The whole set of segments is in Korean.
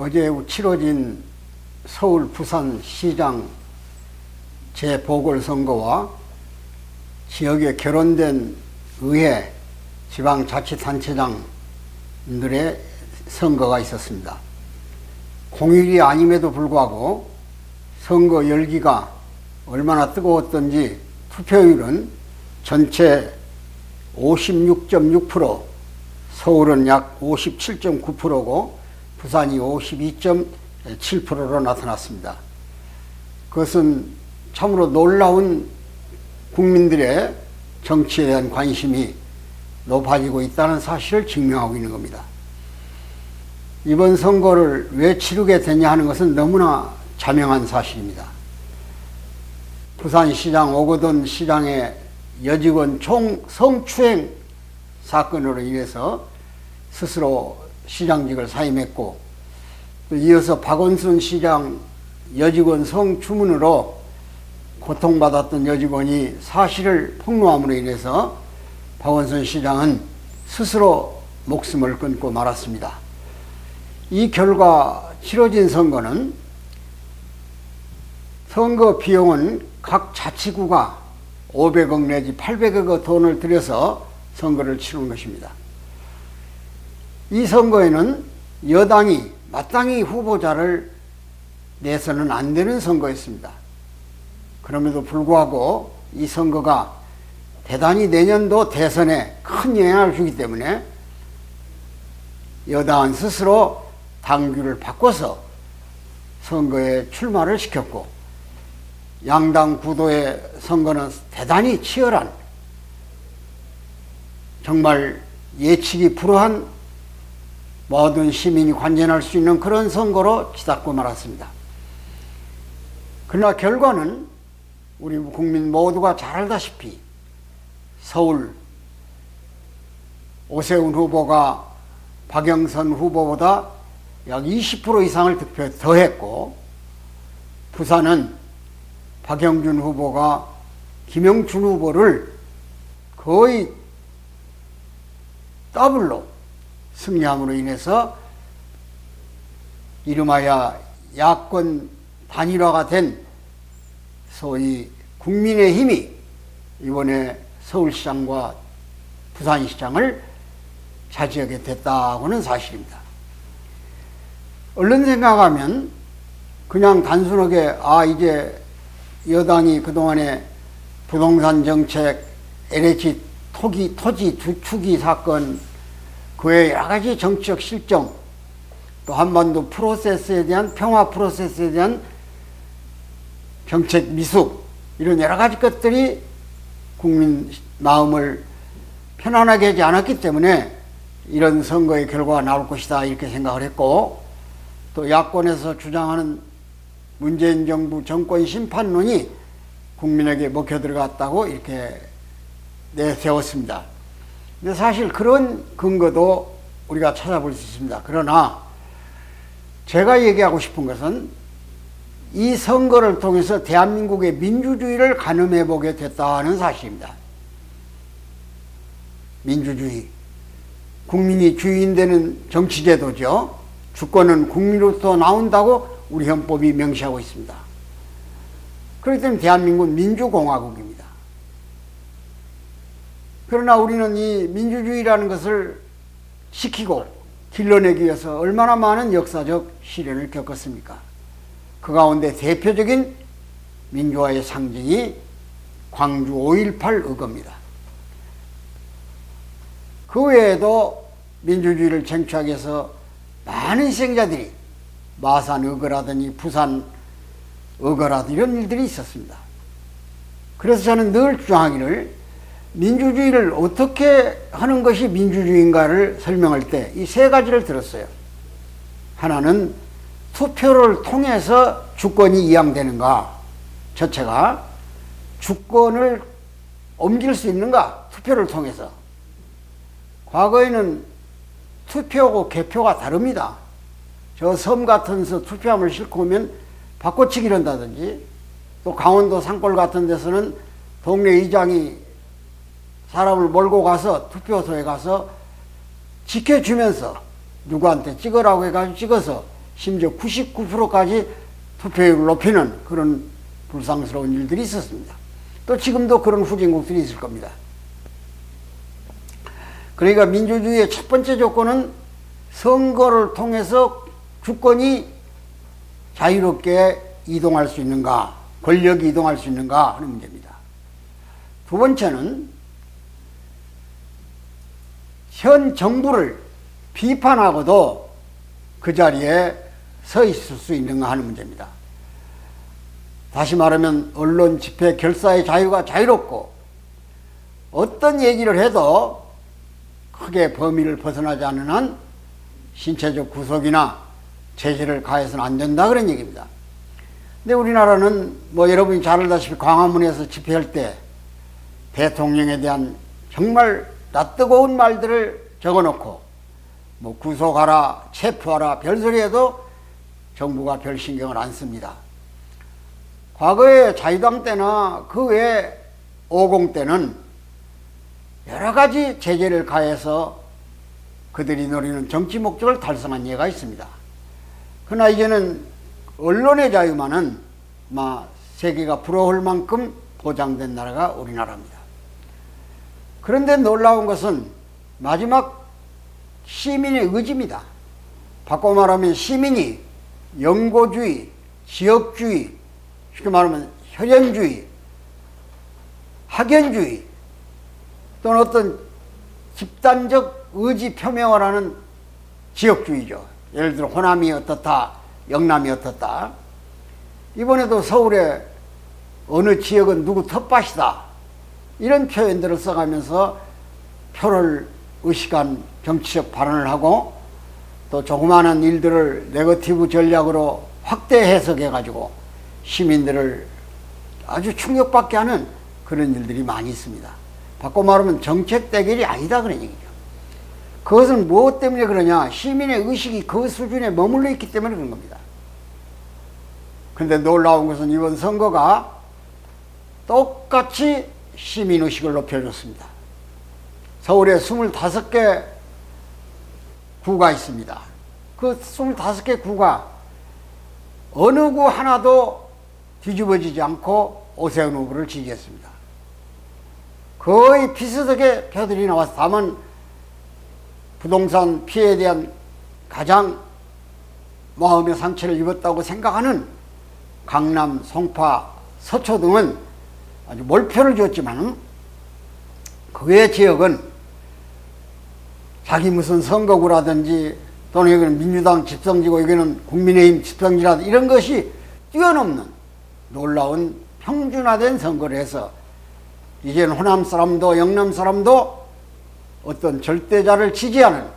어제 치러진 서울 부산시장 재보궐선거와 지역에 결혼된 의회, 지방자치단체장들의 선거가 있었습니다. 공휴일이 아님에도 불구하고 선거 열기가 얼마나 뜨거웠던지 투표율은 전체 56.6%, 서울은 약 57.9%고 부산이 52.7%로 나타났습니다. 그것은 참으로 놀라운 국민들의 정치에 대한 관심이 높아지고 있다는 사실을 증명하고 있는 겁니다. 이번 선거를 왜 치르게 됐냐 하는 것은 너무나 자명한 사실입니다. 부산시장 오거돈 시장의 여직원 성추행 사건으로 인해서 스스로 시장직을 사임했고, 또 이어서 박원순 시장 여직원 성추문으로 고통받았던 여직원이 사실을 폭로함으로 인해서 박원순 시장은 스스로 목숨을 끊고 말았습니다. 이 결과 치러진 선거는 선거 비용은 각 자치구가 500억 내지 800억 돈을 들여서 선거를 치른 것입니다. 이 선거에는 여당이 마땅히 후보자를 내서는 안 되는 선거였습니다. 그럼에도 불구하고 이 선거가 대단히 내년도 대선에 큰 영향을 주기 때문에 여당은 스스로 당규를 바꿔서 선거에 출마를 시켰고, 양당 구도의 선거는 대단히 치열한, 정말 예측이 불허한 모든 시민이 관전할 수 있는 그런 선거로 치닫고 말았습니다. 그러나 결과는 우리 국민 모두가 잘 알다시피 서울 오세훈 후보가 박영선 후보보다 약 20% 이상을 득표 더했고, 부산은 박영준 후보가 김영춘 후보를 거의 더블로 승리함으로 인해서 이름하여 야권 단일화가 된 소위 국민의힘이 이번에 서울시장과 부산시장을 차지하게 됐다고는 사실입니다. 얼른 생각하면 그냥 단순하게 이제 여당이 그동안에 부동산 정책, LH 토지 주축이 사건, 그 외 여러 가지 정치적 실정, 또 한반도 프로세스에 대한 평화 프로세스에 대한 정책 미숙, 이런 여러 가지 것들이 국민 마음을 편안하게 하지 않았기 때문에 이런 선거의 결과가 나올 것이다 이렇게 생각을 했고, 또 야권에서 주장하는 문재인 정부 정권 심판론이 국민에게 먹혀 들어갔다고 이렇게 내세웠습니다. 근데 사실 그런 근거도 우리가 찾아볼 수 있습니다. 그러나 제가 얘기하고 싶은 것은 이 선거를 통해서 대한민국의 민주주의를 가늠해 보게 됐다는 사실입니다. 민주주의, 국민이 주인 되는 정치제도죠. 주권은 국민으로부터 나온다고 우리 헌법이 명시하고 있습니다. 그렇기 때문에 대한민국은 민주공화국입니다. 그러나 우리는 이 민주주의라는 것을 지키고 길러내기 위해서 얼마나 많은 역사적 시련을 겪었습니까? 그 가운데 대표적인 민주화의 상징이 광주 5.18 의거입니다. 그 외에도 민주주의를 쟁취하기 위해서 많은 희생자들이 마산 의거라든지 부산 의거라든지 이런 일들이 있었습니다. 그래서 저는 늘 주장하기를, 민주주의를 어떻게 하는 것이 민주주의인가를 설명할 때 이 세 가지를 들었어요. 하나는 투표를 통해서 주권이 이양되는가, 첫째가 주권을 옮길 수 있는가, 투표를 통해서. 과거에는 투표하고 개표가 다릅니다. 저 섬 같은 데서 투표함을 싣고 오면 바꿔치기를 한다든지, 또 강원도 산골 같은 데서는 동네 의장이 사람을 몰고 가서 투표소에 가서 지켜주면서 누구한테 찍으라고 해가지고 찍어서 심지어 99%까지 투표율을 높이는 그런 불상스러운 일들이 있었습니다. 또 지금도 그런 후진국들이 있을 겁니다. 그러니까 민주주의의 첫 번째 조건은 선거를 통해서 주권이 자유롭게 이동할 수 있는가, 권력이 이동할 수 있는가 하는 문제입니다. 두 번째는 현 정부를 비판하고도 그 자리에 서 있을 수 있는가 하는 문제입니다. 다시 말하면 언론 집회 결사의 자유가 자유롭고 어떤 얘기를 해도 크게 범위를 벗어나지 않는 한 신체적 구속이나 제재를 가해서는 안 된다 그런 얘기입니다. 근데 우리나라는 뭐 여러분이 잘 알다시피 광화문에서 집회할 때 대통령에 대한 정말 낯뜨거운 말들을 적어놓고 뭐 구속하라, 체포하라 별소리 해도 정부가 별 신경을 안 씁니다. 과거에 자유당 때나 그 외 50 때는 여러 가지 제재를 가해서 그들이 노리는 정치 목적을 달성한 예가 있습니다. 그러나 이제는 언론의 자유만은 세계가 부러울 만큼 보장된 나라가 우리나라입니다. 그런데 놀라운 것은 마지막 시민의 의지입니다. 바꿔 말하면 시민이 영고주의, 지역주의, 쉽게 말하면 혈연주의, 학연주의 또는 어떤 집단적 의지 표명을 하는 지역주의죠. 예를 들어 호남이 어떻다, 영남이 어떻다. 이번에도 서울의 어느 지역은 누구 텃밭이다 이런 표현들을 써가면서 표를 의식한 정치적 발언을 하고 또 조그마한 일들을 네거티브 전략으로 확대 해석해 가지고 시민들을 아주 충격받게 하는 그런 일들이 많이 있습니다. 바꿔 말하면 정책 대결이 아니다 그런 얘기죠. 그것은 무엇 때문에 그러냐? 시민의 의식이 그 수준에 머물러 있기 때문에 그런 겁니다. 그런데 놀라운 것은 이번 선거가 똑같이 시민의식을 높여줬습니다. 서울에 25개 구가 있습니다. 그 25개 구가 어느 구 하나도 뒤집어지지 않고 오세훈 후보를 지지했습니다. 거의 비슷하게 표들이 나와서 다만 부동산 피해에 대한 가장 마음의 상처를 입었다고 생각하는 강남, 송파, 서초 등은 아주 몰표를 줬지만 그 외 지역은 자기 무슨 선거구라든지 또는 여기는 민주당 집성지고 여기는 국민의힘 집성지라든지 이런 것이 뛰어넘는 놀라운 평준화된 선거를 해서 이제는 호남 사람도 영남 사람도 어떤 절대자를 지지하는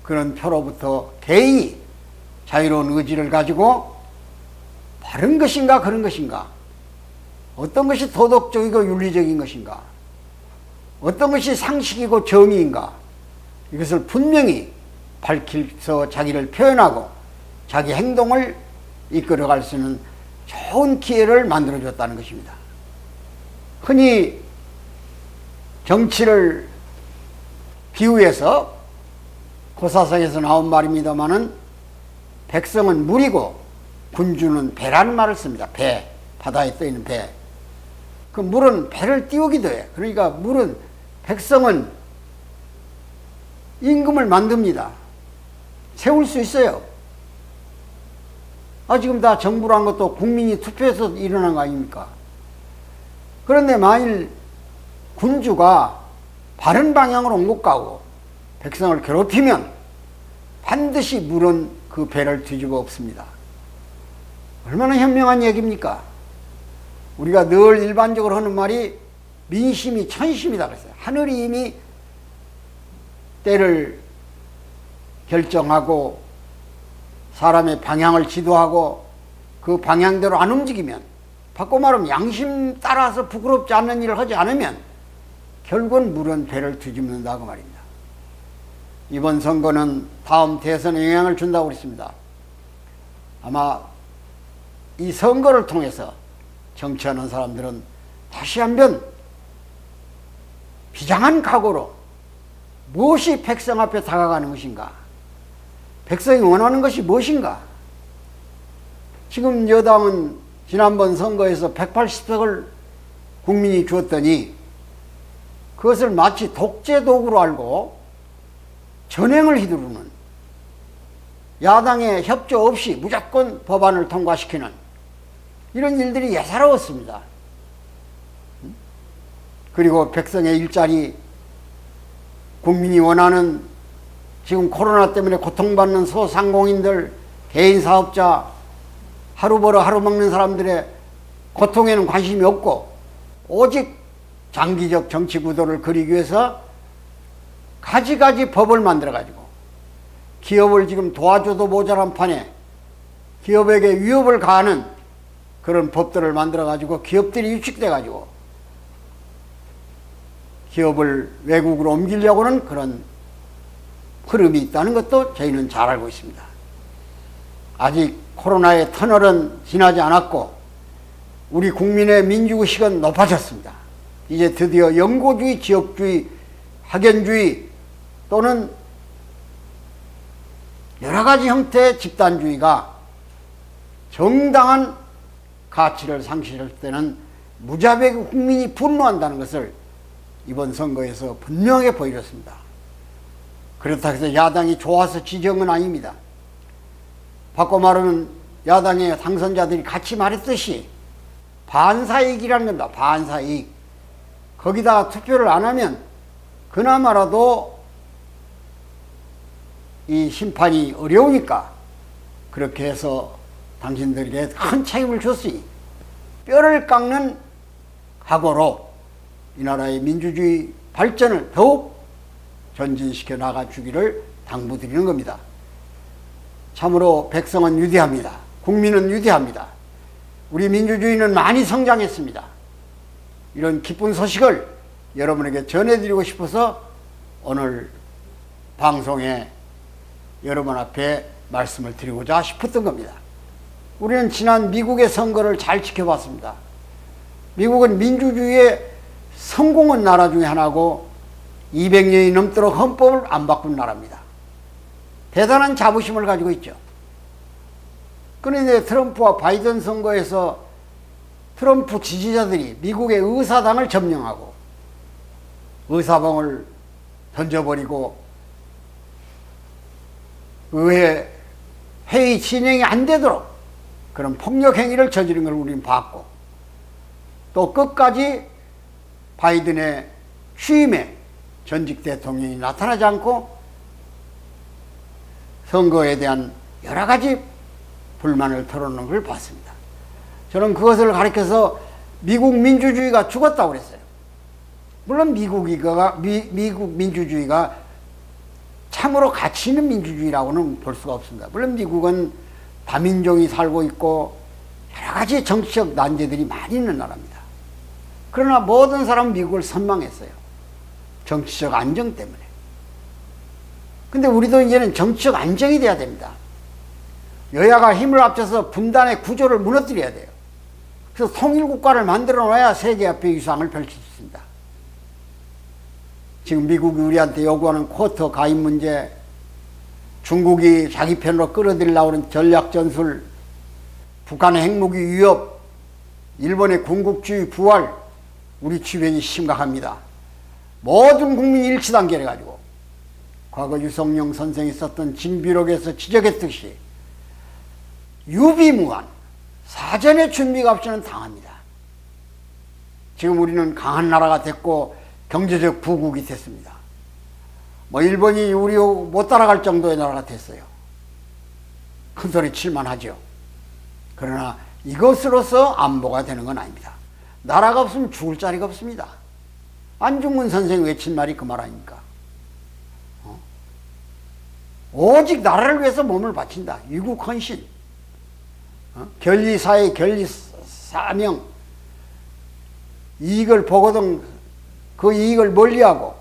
그런 표로부터 개인이 자유로운 의지를 가지고 바른 것인가 그런 것인가, 어떤 것이 도덕적이고 윤리적인 것인가, 어떤 것이 상식이고 정의인가, 이것을 분명히 밝혀서 자기를 표현하고 자기 행동을 이끌어갈 수 있는 좋은 기회를 만들어줬다는 것입니다. 흔히 정치를 비유해서 고사성에서 나온 말입니다마는 백성은 물이고 군주는 배라는 말을 씁니다. 배, 바다에 떠있는 배. 그 물은 배를 띄우기도 해. 그러니까 물은, 백성은 임금을 만듭니다. 세울 수 있어요. 지금 다 정부란 것도 국민이 투표해서 일어난 거 아닙니까? 그런데 만일 군주가 바른 방향으로 못 가고 백성을 괴롭히면 반드시 물은 그 배를 뒤집어 엎습니다. 얼마나 현명한 얘기입니까? 우리가 늘 일반적으로 하는 말이 민심이 천심이다 그랬어요. 하늘이 이미 때를 결정하고 사람의 방향을 지도하고 그 방향대로 안 움직이면, 바꿔 말하면 양심 따라서 부끄럽지 않는 일을 하지 않으면 결국은 물은 배를 뒤집는다고 말입니다. 이번 선거는 다음 대선에 영향을 준다고 그랬습니다. 아마 이 선거를 통해서 정치하는 사람들은 다시 한번 비장한 각오로 무엇이 백성 앞에 다가가는 것인가, 백성이 원하는 것이 무엇인가? 지금 여당은 지난번 선거에서 180석을 국민이 주었더니 그것을 마치 독재 도구로 알고 전횡을 휘두르는, 야당의 협조 없이 무조건 법안을 통과시키는 이런 일들이 예사로웠습니다. 그리고 백성의 일자리, 국민이 원하는, 지금 코로나 때문에 고통받는 소상공인들, 개인사업자, 하루 벌어 하루 먹는 사람들의 고통에는 관심이 없고 오직 장기적 정치 구도를 그리기 위해서 가지가지 법을 만들어가지고 기업을 지금 도와줘도 모자란 판에 기업에게 위협을 가하는 그런 법들을 만들어가지고 기업들이 유축돼가지고 기업을 외국으로 옮기려고는 그런 흐름이 있다는 것도 저희는 잘 알고 있습니다. 아직 코로나의 터널은 지나지 않았고 우리 국민의 민주의식은 높아졌습니다. 이제 드디어 영고주의, 지역주의, 학연주의 또는 여러 가지 형태의 집단주의가 정당한 가치를 상실할 때는 무자비하게 국민이 분노한다는 것을 이번 선거에서 분명하게 보여줬습니다. 그렇다고 해서 야당이 좋아서 지정은 건 아닙니다. 바꿔 말하면 야당의 당선자들이 같이 말했듯이 반사이익이라는 겁니다. 반사이익. 거기다가 투표를 안 하면 그나마라도 이 심판이 어려우니까 그렇게 해서 당신들에게 큰 책임을 줬으니 뼈를 깎는 각오로 이 나라의 민주주의 발전을 더욱 전진시켜 나가주기를 당부드리는 겁니다. 참으로 백성은 위대합니다. 국민은 위대합니다. 우리 민주주의는 많이 성장했습니다. 이런 기쁜 소식을 여러분에게 전해드리고 싶어서 오늘 방송에 여러분 앞에 말씀을 드리고자 싶었던 겁니다. 우리는 지난 미국의 선거를 잘 지켜봤습니다. 미국은 민주주의의 성공한 나라 중에 하나고 200년이 넘도록 헌법을 안 바꾼 나라입니다. 대단한 자부심을 가지고 있죠. 그런데 트럼프와 바이든 선거에서 트럼프 지지자들이 미국의 의사당을 점령하고 의사봉을 던져버리고 의회 회의 진행이 안 되도록 그런 폭력 행위를 저지른 걸 우리는 봤고 또 끝까지 바이든의 취임에 전직 대통령이 나타나지 않고 선거에 대한 여러 가지 불만을 털어놓는 걸 봤습니다. 저는 그것을 가리켜서 미국 민주주의가 죽었다고 그랬어요. 물론 미국 민주주의가 참으로 가치 있는 민주주의라고는 볼 수가 없습니다. 물론 미국은 다민족이 살고 있고 여러 가지 정치적 난제들이 많이 있는 나라입니다. 그러나 모든 사람은 미국을 선망했어요. 정치적 안정 때문에. 근데 우리도 이제는 정치적 안정이 돼야 됩니다. 여야가 힘을 합쳐서 분단의 구조를 무너뜨려야 돼요. 그래서 통일국가를 만들어 놔야 세계 앞에 위상을 펼칠 수 있습니다. 지금 미국이 우리한테 요구하는 쿼터 가입 문제, 중국이 자기 편으로 끌어들이려고 하는 전략 전술, 북한의 핵무기 위협, 일본의 군국주의 부활, 우리 주변이 심각합니다. 모든 국민이 일치단결해가지고 과거 유성룡 선생이 썼던 진비록에서 지적했듯이 유비무한 사전에 준비가 없이는 당합니다. 지금 우리는 강한 나라가 됐고 경제적 부국이 됐습니다. 뭐 일본이 우리 못 따라갈 정도의 나라가 됐어요. 큰 소리 칠만 하죠. 그러나 이것으로서 안보가 되는 건 아닙니다. 나라가 없으면 죽을 자리가 없습니다. 안중근 선생이 외친 말이 그 말 아닙니까? 오직 나라를 위해서 몸을 바친다. 위국헌신. 결의사회, 결의사명. 이익을 보거든 그 이익을 멀리하고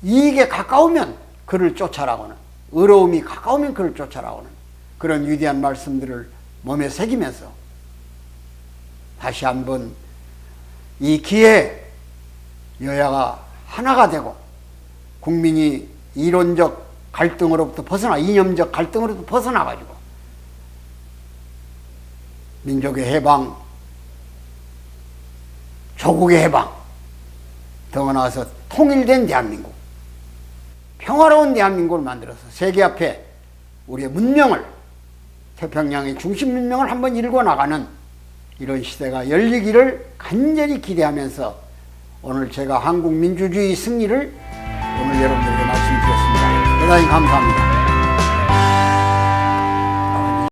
이익에 가까우면 그를 쫓아라고는, 의로움이 가까우면 그를 쫓아라고는 그런 위대한 말씀들을 몸에 새기면서 다시 한번 이 기회에 여야가 하나가 되고 국민이 이론적 갈등으로부터 이념적 갈등으로부터 벗어나가지고 민족의 해방, 조국의 해방, 더 나아가서 통일된 대한민국, 평화로운 대한민국을 만들어서 세계 앞에 우리의 문명을, 태평양의 중심 문명을 한번 일궈 나가는 이런 시대가 열리기를 간절히 기대하면서 오늘 제가 한국 민주주의 승리를 오늘 여러분들에게 말씀드렸습니다. 대단히 감사합니다.